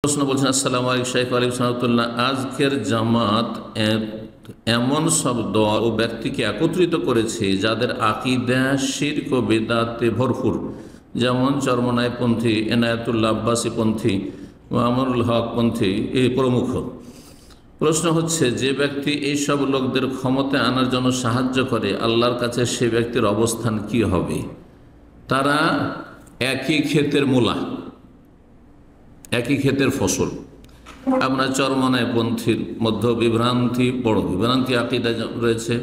প্রশ্ন বলছেন, আসসালামু আলাইকুম শাইখ আলাইকুম সালাতুল্লাহ, আজকের জামাত এমন সব দল ও ব্যক্তিকে একত্রিত করেছে যাদের আকীদা শিরক ও বিদআতে ভরপুর, যেমন চরমনাই পন্থী, এনায়েতুল্লাহ আব্বাসী পন্থী, মামুনুল হক পন্থী এই প্রমুখ। প্রশ্ন হচ্ছে, যে ব্যক্তি এইসব লোকদের ক্ষমতায় আনার জন্য সাহায্য করে, আল্লাহর কাছে সে ব্যক্তির অবস্থান কি হবে? তারা একই ক্ষেতের মূলা, একই ক্ষেতের ফসল। আমরা চরমনায় পন্থীর মধ্যে বিভ্রান্তি, বড় বিভ্রান্তি আকীদা রয়েছে।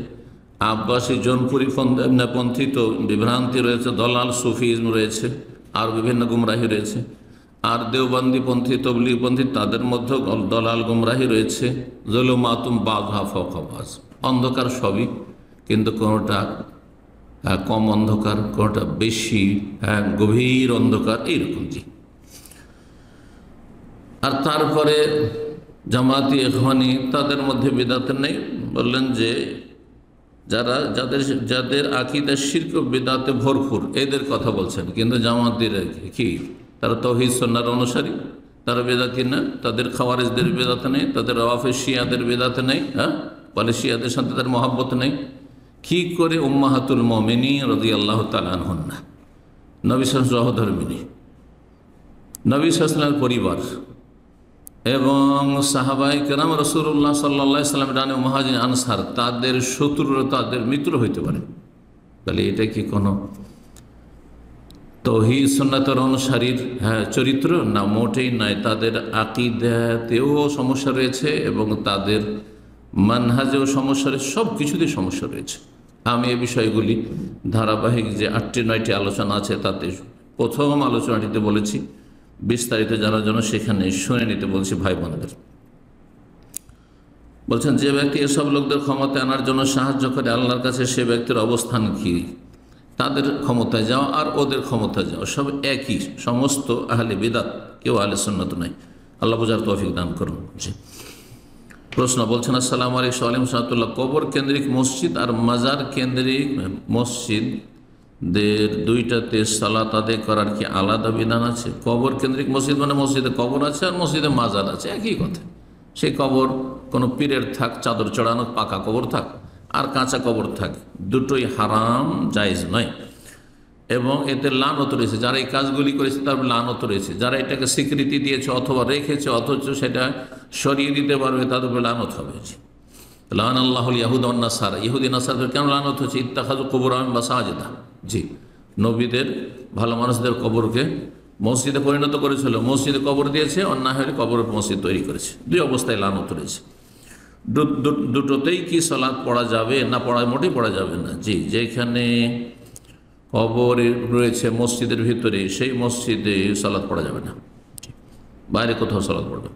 আব্বাসী জনপুরি পন্থী তো বিভ্রান্তি রয়েছে, দলাল সুফিজম রয়েছে, আর বিভিন্ন গুমরাহি রয়েছে। আর দেওবন্দি পন্থী, তবলিগ পন্থী, তাদের মধ্যে দলাল গুমরাহি রয়েছে। জুলুমাতুম বাযহা ফাওকা বায, অন্ধকার সবই, কিন্তু কোনোটা কম অন্ধকার, কোনোটা বেশি গভীর অন্ধকার, এইরকম। জি। আর তারপরে জামাতি ইখওয়ানি, তাদের মধ্যে বিদআত নেই। বললেন যে যাদের আকীদা শিরক ও বিদআতে ভরপুর, এদের কথা বলছেন। কিন্তু জামাতির কি, তারা তাওহীদ সুন্নাহর অনুসারী, তারা বিদআতি না। তাদের খাওয়ারিজদের বিদআত নেই, তাদের রাওয়াফিজ শিয়াদের বিদআত নেই। বলে শিয়াদের সাথে তাদের মহব্বত নেই। কি করে উম্মাহাতুল মুমিনিন রাদিয়াল্লাহু তাআলা আনহুন্না, নবী সাল্লাল্লাহু আলাইহি ওয়াসাল্লাম সহধর্মিণী, নবী সাল্লাল্লাহু আলাইহি ওয়াসাল্লামের পরিবার এবং সাহাবায়ে কেরাম রাসূলুল্লাহ সাল্লাল্লাহু আলাইহি ওয়াসাল্লামের ডানে মুহাজির আনসার, তাদের শত্রুরা তাদের মিত্র হইতে পারে। তাহলে এটা কি কোনো তাওহীদ সুন্নাতের অনুসারীর চরিত্র? না, মোটেই নয়। তাদের আকীদাতেও সমস্যা রয়েছে এবং তাদের মানহাজেও সমস্যা রয়েছে, সব কিছুতেই সমস্যা রয়েছে। আমি এই বিষয়গুলি ধারাবাহিক যে 8-9টি আলোচনা আছে, তাতে প্রথম আলোচনাটিতে বলেছি। বিস্তারিত জানার জন্য সেখানে শুনে নিতে বলছি ভাই বোনদের। বলছেন, যে ব্যক্তি এসব লোকদের ক্ষমতায় আনার জন্য সাহায্য করে, আল্লাহর কাছে সে ব্যক্তির অবস্থান কি? তাদের ক্ষমতায় যাওয়া আর ওদের ক্ষমতায় যাওয়া সব একই। সমস্ত আহলে বিদআত, কেউ আহলে সুন্নাত নাই। আল্লাহ বুঝার তৌফিক দান করুন। জি। প্রশ্ন বলছেন, আসসালামু আলাইকুম ওয়ালাইকুম সালাতুল্লাহ, কবর কেন্দ্রিক মসজিদ আর মাজার কেন্দ্রিক মসজিদের দুইটাতে সালাত আদায় করার কি আলাদা বিধান আছে? কবর কেন্দ্রিক মসজিদ মানে মসজিদে কবর আছে আর মসজিদে মাজার আছে, একই কথা। সেই কবর কোনো পীরের থাক, চাদর চড়ানো পাকা কবর থাক, আর কাঁচা কবর থাক, দুটোই হারাম, জায়েজ নয়। এবং এতে লানত রয়েছে। যারা এই কাজগুলি করেছে তার লানত রয়েছে। যারা এটাকে স্বীকৃতি দিয়েছে অথবা রেখেছে অথচ সেটা সরিয়ে দিতে পারবে, তাদের উপরে লানত হবে। লান আল্লাহুল ইয়াহুদা ওয়ান নাসারা, ইহুদি নাসারাদের কেন লানত হচ্ছে? ইত্তাখাযু কুবুরাহুম মাসাজিদা। জি, নবীদের ভালো মানুষদের কবরকে মসজিদে পরিণত করেছিল, মসজিদে কবর দিয়েছে, অন্যায় হলে কবর মসজিদ তৈরি করেছে। দুই অবস্থায় লানত রয়েছে। দুটোতেই কি সালাত পড়া যাবে? না, মোটেই পড়া যাবে না। জি, যেখানে কবর রয়েছে মসজিদের ভিতরে, সেই মসজিদে সালাত পড়া যাবে না, বাইরে কোথাও সালাত পড়বে।